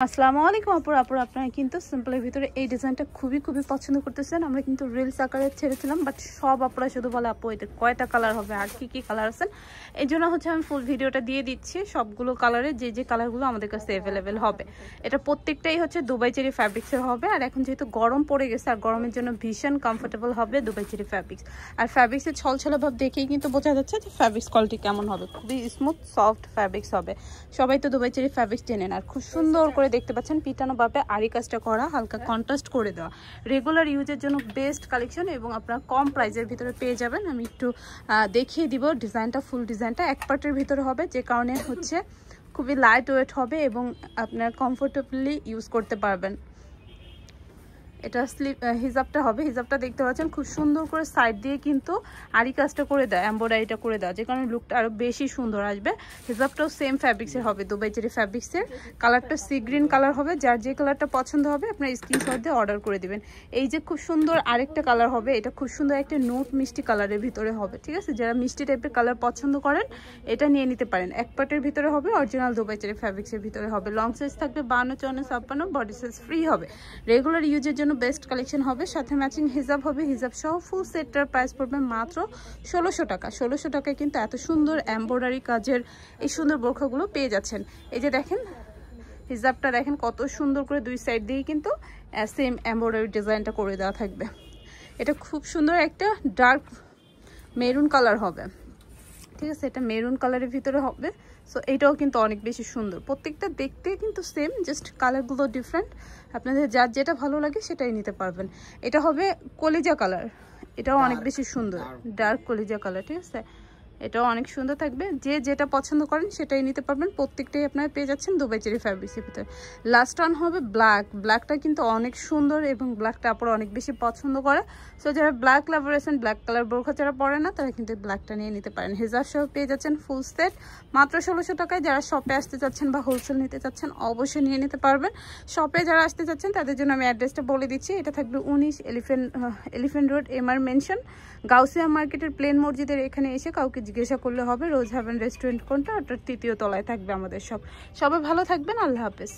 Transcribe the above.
আসসালামু আলাইকুম আপুরা আপনারা কিন্তু সিম্পলের ভিতরে এই ডিজাইনটা খুবই পছন্দ করতেছেন। আমরা কিন্তু রিলস আকারে ছেড়েছিলাম, বাট সব আপুরা শুধু বলে আপু এটা কয়টা কালার হবে আর কি কালার আছেন, এই জন্য হচ্ছে আমি ফুল ভিডিওটা দিয়ে দিচ্ছি সবগুলো কালারে যে কালারগুলো আমাদের কাছে অ্যাভেলেবেল হবে। এটা প্রত্যেকটাই হচ্ছে দুবাই চেরি ফ্যাব্রিক্সের হবে। আর এখন যেহেতু গরম পড়ে গেছে আর গরমের জন্য ভীষণ কমফোর্টেবল হবে দুবাই চেরি ফ্যাব্রিক্স। আর ফ্যাব্রিক্সের ছলছলে ভাব দেখেই কিন্তু বোঝা যাচ্ছে যে ফ্যাব্রিক্স কোয়ালিটি কেমন হবে। খুবই স্মুথ সফট ফ্যাব্রিক্স হবে। সবাই তো দুবাই চেরি ফ্যাব্রিক্স চেনেন। আর খুব সুন্দর করে দেখতে পাচ্ছেন পিটানো ভাবে আরি কাজটা করা, হালকা কন্ট্রাস্ট করে দেওয়া, রেগুলার ইউজের জন্য বেস্ট কালেকশন এবং আপনারা কম প্রাইসের ভিতরে পেয়ে যাবেন। আমি একটু দেখিয়ে দিব ডিজাইনটা। ফুল ডিজাইনটা এক পার্টের ভিতরে হবে, যে কারণে হচ্ছে খুবই লাইট ওয়েট হবে এবং আপনারা কমফোর্টেবলি ইউজ করতে পারবেন। এটা স্লিপ হিজাবটা হবে। হিজাবটা দেখতে পাচ্ছেন খুব সুন্দর করে সাইড দিয়ে কিন্তু আরি কাজটা করে দেয়, এমব্রয়ডারিটা করে দেওয়া, যে কারণে লুকটা আরো বেশি সুন্দর আসবে। হিজাবটাও সেম ফ্যাব্রিক্সের হবে, দুবাই চেরি ফ্যাব্রিক্সের। কালারটা সি গ্রিন কালার হবে। যার যে কালারটা পছন্দ হবে আপনার স্ক্রিনশট দিয়ে অর্ডার করে দিবেন। এই যে খুব সুন্দর আরেকটা কালার হবে, এটা খুব সুন্দর একটা নোট মিষ্টি কালারের ভিতরে হবে। ঠিক আছে, যারা মিষ্টি টাইপের কালার পছন্দ করেন এটা নিয়ে নিতে পারেন। এক পার্টের ভিতরে হবে, অরিজিনাল দুবাই চেরি ফ্যাব্রিক্সের ভিতরে হবে। লং সাইজ থাকবে 52, 54, 56, বডি সাইজ ফ্রি হবে। রেগুলার ইউজের জন্য বেস্ট কালেকশন হবে। সাথে ম্যাচিং হিজাব হবে। হিজাব সহ ফুল সেটটার প্রাইস পড়বে মাত্র 1600 টাকা। 1600 টাকায় কিন্তু এত সুন্দর এমব্রয়ডারি কাজের এই সুন্দর বোরখাগুলো পেয়ে যাচ্ছেন। এই যে দেখেন হিজাবটা, দেখেন কত সুন্দর করে দুই সাইড দিয়ে কিন্তু সেম এমব্রয়ডারি ডিজাইনটা করে দেওয়া থাকবে। এটা খুব সুন্দর একটা ডার্ক মেরুন কালার হবে। ঠিক আছে, এটা মেরুন কালারের ভিতরে হবে। সো এইটাও কিন্তু অনেক বেশি সুন্দর। প্রত্যেকটা দেখতে কিন্তু সেম, জাস্ট কালারগুলো ডিফারেন্ট। আপনাদের যার যেটা ভালো লাগে সেটাই নিতে পারবেন। এটা হবে কলিজা কালার, এটাও অনেক বেশি সুন্দর, ডার্ক কলিজা কালার। ঠিক আছে, এটাও অনেক সুন্দর থাকবে। যে যেটা পছন্দ করেন সেটাই নিতে পারবেন। প্রত্যেকটাই আপনারা পেয়ে যাচ্ছেন দুবাই চেরি ফ্যাব্রিক্সের ভিতরে। লাস্ট ওয়ান হবে ব্ল্যাক। ব্ল্যাকটা কিন্তু অনেক সুন্দর এবং ব্ল্যাকটা আপনারা অনেক বেশি পছন্দ করে। সো যারা ব্ল্যাক লাভার আছেন, ব্ল্যাক কালার বোরখা যারা পরে না, তারা কিন্তু ব্ল্যাকটা নিয়ে নিতে পারেন। হিজাব সহ পেয়ে যাচ্ছেন ফুল সেট মাত্র 1600 টাকায়। যারা শপে আসতে চাচ্ছেন বা হোলসেল নিতে চাচ্ছেন অবশ্যই নিয়ে নিতে পারবেন। শপে যারা আসতে চাচ্ছেন তাদের জন্য আমি অ্যাড্রেসটা বলে দিচ্ছি। এটা থাকবে 19 elephant road MR mention, Gausia মার্কেটের প্লেন মসজিদের এখানে এসে কাউকে জিজ্ঞাসা করলে হবে রোজ হেভেন রেস্টুরেন্ট কোনটা, ওটার 3য় তলায় থাকবে আমাদের শপ। সবাই ভালো থাকবেন, আল্লাহ হাফেজ।